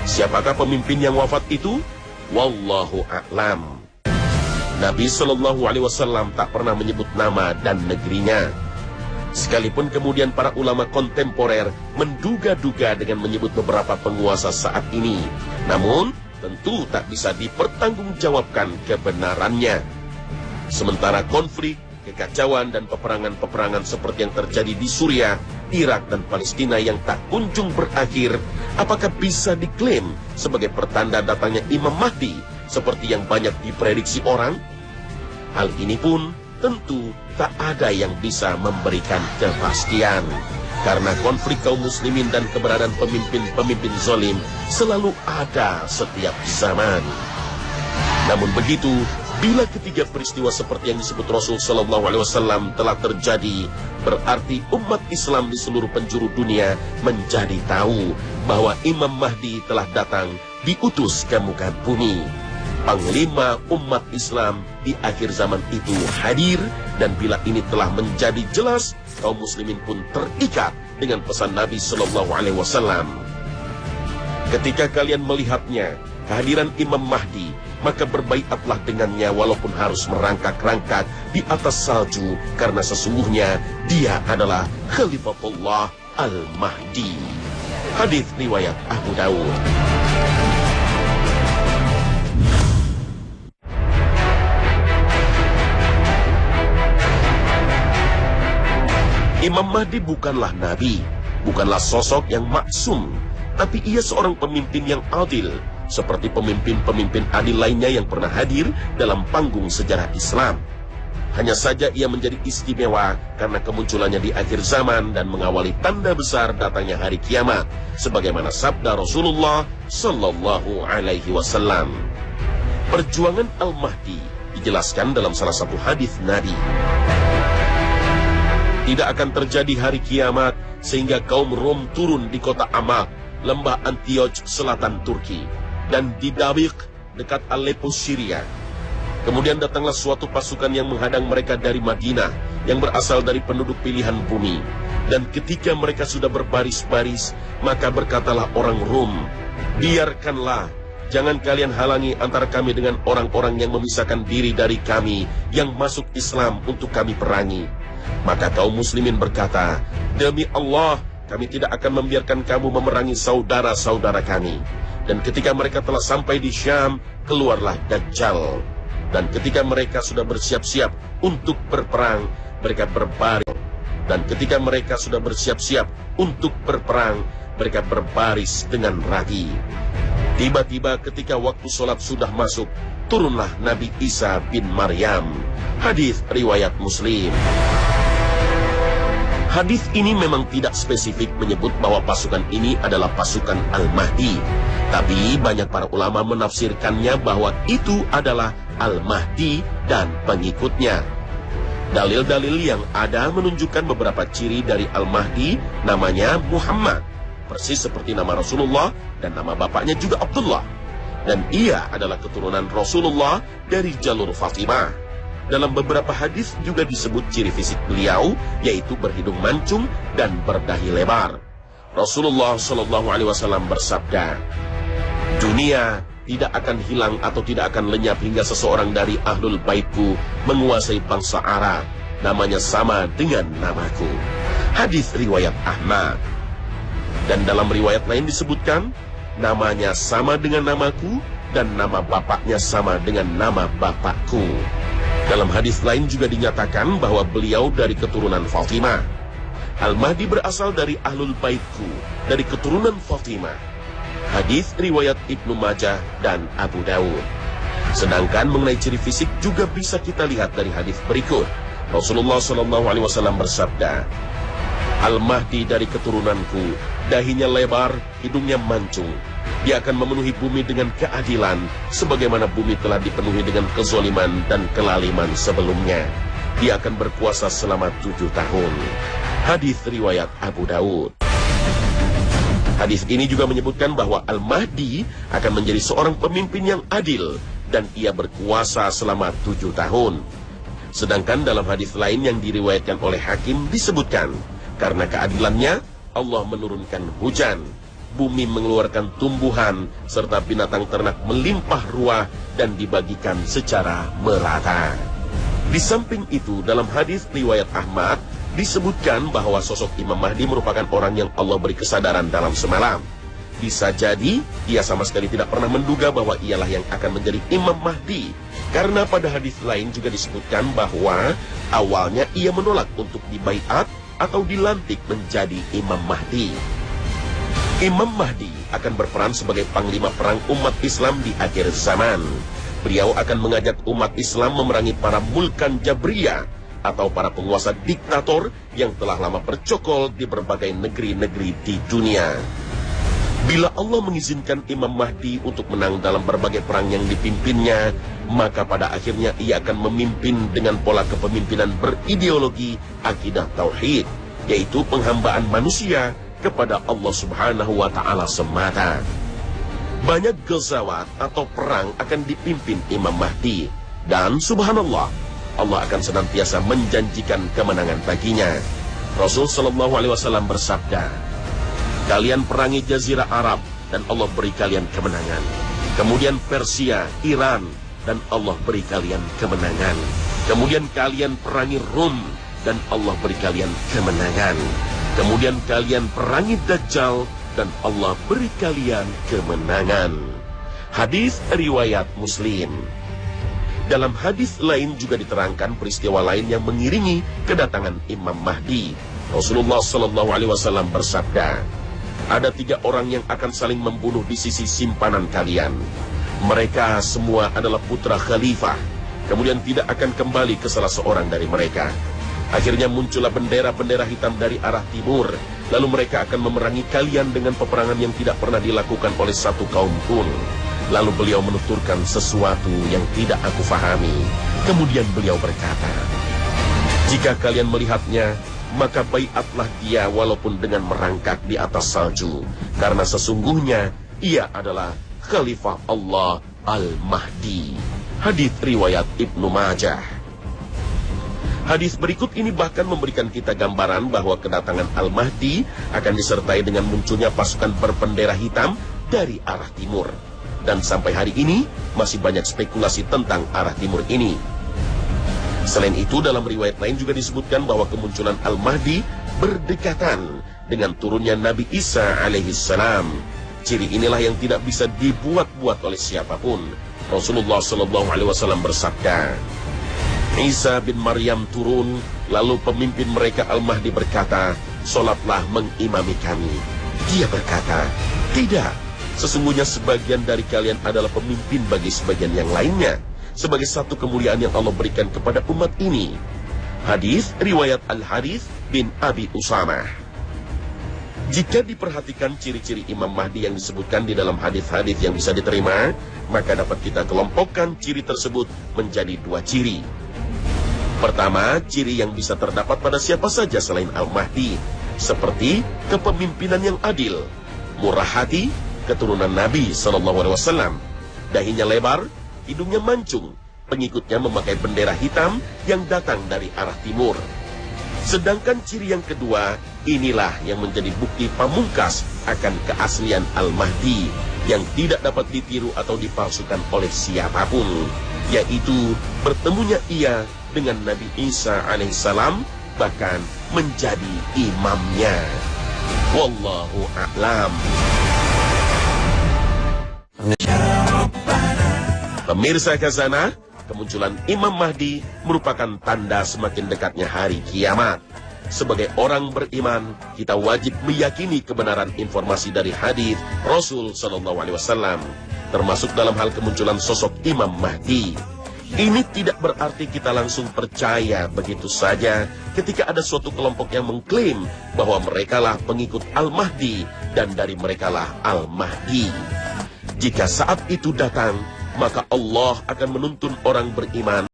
Siapakah pemimpin yang wafat itu? Wallahu a'lam. Nabi Shallallahu Alaihi Wasallam tak pernah menyebut nama dan negerinya. Sekalipun kemudian para ulama kontemporer menduga-duga dengan menyebut beberapa penguasa saat ini, namun tentu tak bisa dipertanggungjawabkan kebenarannya. Sementara konflik, kekacauan dan peperangan-peperangan seperti yang terjadi di Suriah, Irak dan Palestina yang tak kunjung berakhir, apakah bisa diklaim sebagai pertanda datangnya Imam Mahdi seperti yang banyak diprediksi orang? Hal ini pun tentu tak ada yang bisa memberikan kepastian. Karena konflik kaum muslimin dan keberadaan pemimpin-pemimpin zalim selalu ada setiap zaman. Namun begitu, bila ketiga peristiwa seperti yang disebut Rasul Sallallahu Alaihi Wasallam telah terjadi, berarti umat Islam di seluruh penjuru dunia menjadi tahu bahwa Imam Mahdi telah datang diutus ke muka bumi. Panglima umat Islam di akhir zaman itu hadir, dan bila ini telah menjadi jelas, kaum muslimin pun terikat dengan pesan Nabi Sallallahu Alaihi Wasallam. Ketika kalian melihatnya, kehadiran Imam Mahdi, maka berbaiatlah dengannya walaupun harus merangkak-rangkak di atas salju, karena sesungguhnya dia adalah Khalifatullah Al-Mahdi. Hadits riwayat Abu Dawud. Imam Mahdi bukanlah nabi, bukanlah sosok yang maksum, tapi ia seorang pemimpin yang adil, seperti pemimpin-pemimpin adil lainnya yang pernah hadir dalam panggung sejarah Islam. Hanya saja ia menjadi istimewa karena kemunculannya di akhir zaman dan mengawali tanda besar datangnya hari kiamat, sebagaimana sabda Rasulullah Sallallahu Alaihi Wasallam. Perjuangan Al-Mahdi dijelaskan dalam salah satu hadis Nabi. Tidak akan terjadi hari kiamat sehingga kaum Rom turun di kota Amak, lembah Antioch selatan Turki, dan di Dabiq dekat Aleppo Syria. Kemudian datanglah suatu pasukan yang menghadang mereka dari Madinah, yang berasal dari penduduk pilihan bumi. Dan ketika mereka sudah berbaris-baris, maka berkatalah orang Rom, biarkanlah, jangan kalian halangi antara kami dengan orang-orang yang memisahkan diri dari kami, yang masuk Islam untuk kami perangi. Maka kaum muslimin berkata, demi Allah, kami tidak akan membiarkan kamu memerangi saudara-saudara kami. Dan ketika mereka telah sampai di Syam, keluarlah Dajjal. Dan ketika mereka sudah bersiap-siap untuk berperang, mereka berbaris. Dan ketika mereka sudah bersiap-siap untuk berperang, mereka berbaris dengan rapi. Tiba-tiba ketika waktu sholat sudah masuk, turunlah Nabi Isa bin Maryam. Hadis riwayat Muslim. Hadis ini memang tidak spesifik menyebut bahwa pasukan ini adalah pasukan Al-Mahdi. Tapi banyak para ulama menafsirkannya bahwa itu adalah Al-Mahdi dan pengikutnya. Dalil-dalil yang ada menunjukkan beberapa ciri dari Al-Mahdi, namanya Muhammad, persis seperti nama Rasulullah, dan nama bapaknya juga Abdullah. Dan ia adalah keturunan Rasulullah dari jalur Fatimah. Dalam beberapa hadis juga disebut ciri fisik beliau, yaitu berhidung mancung dan berdahi lebar. Rasulullah Shallallahu Alaihi Wasallam bersabda, dunia tidak akan hilang atau tidak akan lenyap hingga seseorang dari ahlul baitku menguasai bangsa Arab, namanya sama dengan namaku. Hadis riwayat Ahmad. Dan dalam riwayat lain disebutkan, namanya sama dengan namaku dan nama bapaknya sama dengan nama bapakku. Dalam hadis lain juga dinyatakan bahwa beliau dari keturunan Fatimah. Al-Mahdi berasal dari ahlul baitku, dari keturunan Fatimah. Hadis riwayat Ibnu Majah dan Abu Dawud. Sedangkan mengenai ciri fisik juga bisa kita lihat dari hadis berikut. Rasulullah Shallallahu Alaihi Wasallam bersabda, Al-Mahdi dari keturunanku, dahinya lebar, hidungnya mancung. Dia akan memenuhi bumi dengan keadilan, sebagaimana bumi telah dipenuhi dengan kezaliman dan kelaliman sebelumnya. Dia akan berkuasa selama 7 tahun. Hadis riwayat Abu Dawud. Hadis ini juga menyebutkan bahwa Al-Mahdi akan menjadi seorang pemimpin yang adil, dan ia berkuasa selama 7 tahun. Sedangkan dalam hadis lain yang diriwayatkan oleh Hakim disebutkan, karena keadilannya Allah menurunkan hujan. bumi mengeluarkan tumbuhan, serta binatang ternak melimpah ruah dan dibagikan secara merata. Di samping itu, dalam hadis riwayat Ahmad, disebutkan bahwa sosok Imam Mahdi merupakan orang yang Allah beri kesadaran dalam semalam. Bisa jadi, ia sama sekali tidak pernah menduga bahwa ialah yang akan menjadi Imam Mahdi. Karena pada hadis lain juga disebutkan bahwa awalnya ia menolak untuk dibaiat atau dilantik menjadi Imam Mahdi. Imam Mahdi akan berperan sebagai panglima perang umat Islam di akhir zaman. Beliau akan mengajak umat Islam memerangi para mulkan Jabriyah atau para penguasa diktator yang telah lama bercokol di berbagai negeri-negeri di dunia. Bila Allah mengizinkan Imam Mahdi untuk menang dalam berbagai perang yang dipimpinnya, maka pada akhirnya ia akan memimpin dengan pola kepemimpinan berideologi akidah tauhid, yaitu penghambaan manusia kepada Allah Subhanahu wa Ta'ala semata. Banyak ghazawat atau perang akan dipimpin Imam Mahdi, dan subhanallah, Allah akan senantiasa menjanjikan kemenangan baginya. Rasul Shallallahu Alaihi Wasallam bersabda, kalian perangi Jazirah Arab dan Allah beri kalian kemenangan. Kemudian Persia, Iran, dan Allah beri kalian kemenangan. Kemudian kalian perangi Rum dan Allah beri kalian kemenangan. Kemudian kalian perangi Dajjal dan Allah beri kalian kemenangan. Hadis riwayat Muslim. Dalam hadis lain juga diterangkan peristiwa lain yang mengiringi kedatangan Imam Mahdi. Rasulullah Shallallahu Alaihi Wasallam bersabda, ada 3 orang yang akan saling membunuh di sisi simpanan kalian. Mereka semua adalah putra khalifah. Kemudian tidak akan kembali ke salah seorang dari mereka. Akhirnya muncullah bendera-bendera hitam dari arah timur. Lalu mereka akan memerangi kalian dengan peperangan yang tidak pernah dilakukan oleh satu kaum pun. Lalu beliau menuturkan sesuatu yang tidak aku fahami. Kemudian beliau berkata, jika kalian melihatnya, maka baiatlah dia walaupun dengan merangkak di atas salju. Karena sesungguhnya ia adalah Khalifah Allah Al-Mahdi. Hadits riwayat Ibnu Majah. Hadis berikut ini bahkan memberikan kita gambaran bahwa kedatangan Al-Mahdi akan disertai dengan munculnya pasukan berbendera hitam dari arah timur. Dan sampai hari ini masih banyak spekulasi tentang arah timur ini. Selain itu, dalam riwayat lain juga disebutkan bahwa kemunculan Al-Mahdi berdekatan dengan turunnya Nabi Isa alaihissalam. Ciri inilah yang tidak bisa dibuat-buat oleh siapapun. Rasulullah Shallallahu Alaihi Wasallam bersabda, Isa bin Maryam turun, lalu pemimpin mereka Al-Mahdi berkata, "Sholatlah mengimami kami." Dia berkata, "Tidak, sesungguhnya sebagian dari kalian adalah pemimpin bagi sebagian yang lainnya, sebagai satu kemuliaan yang Allah berikan kepada umat ini." Hadis riwayat Al-Harith bin Abi Usamah. Jika diperhatikan ciri-ciri Imam Mahdi yang disebutkan di dalam hadis-hadis yang bisa diterima, maka dapat kita kelompokkan ciri tersebut menjadi 2 ciri. Pertama, ciri yang bisa terdapat pada siapa saja selain Al-Mahdi, seperti kepemimpinan yang adil, murah hati, keturunan Nabi SAW, dahinya lebar, hidungnya mancung, pengikutnya memakai bendera hitam yang datang dari arah timur. Sedangkan ciri yang kedua, inilah yang menjadi bukti pamungkas akan keaslian Al-Mahdi yang tidak dapat ditiru atau dipalsukan oleh siapapun, yaitu bertemunya ia dengan Nabi Isa alaihissalam, bahkan menjadi imamnya. Wallahu a'lam. Pemirsa Khazanah, kemunculan Imam Mahdi merupakan tanda semakin dekatnya hari kiamat. Sebagai orang beriman, kita wajib meyakini kebenaran informasi dari hadis Rasul Shallallahu Alaihi Wasallam, termasuk dalam hal kemunculan sosok Imam Mahdi. Ini tidak berarti kita langsung percaya begitu saja ketika ada suatu kelompok yang mengklaim bahwa merekalah pengikut Al-Mahdi dan dari merekalah Al-Mahdi. Jika saat itu datang, maka Allah akan menuntun orang beriman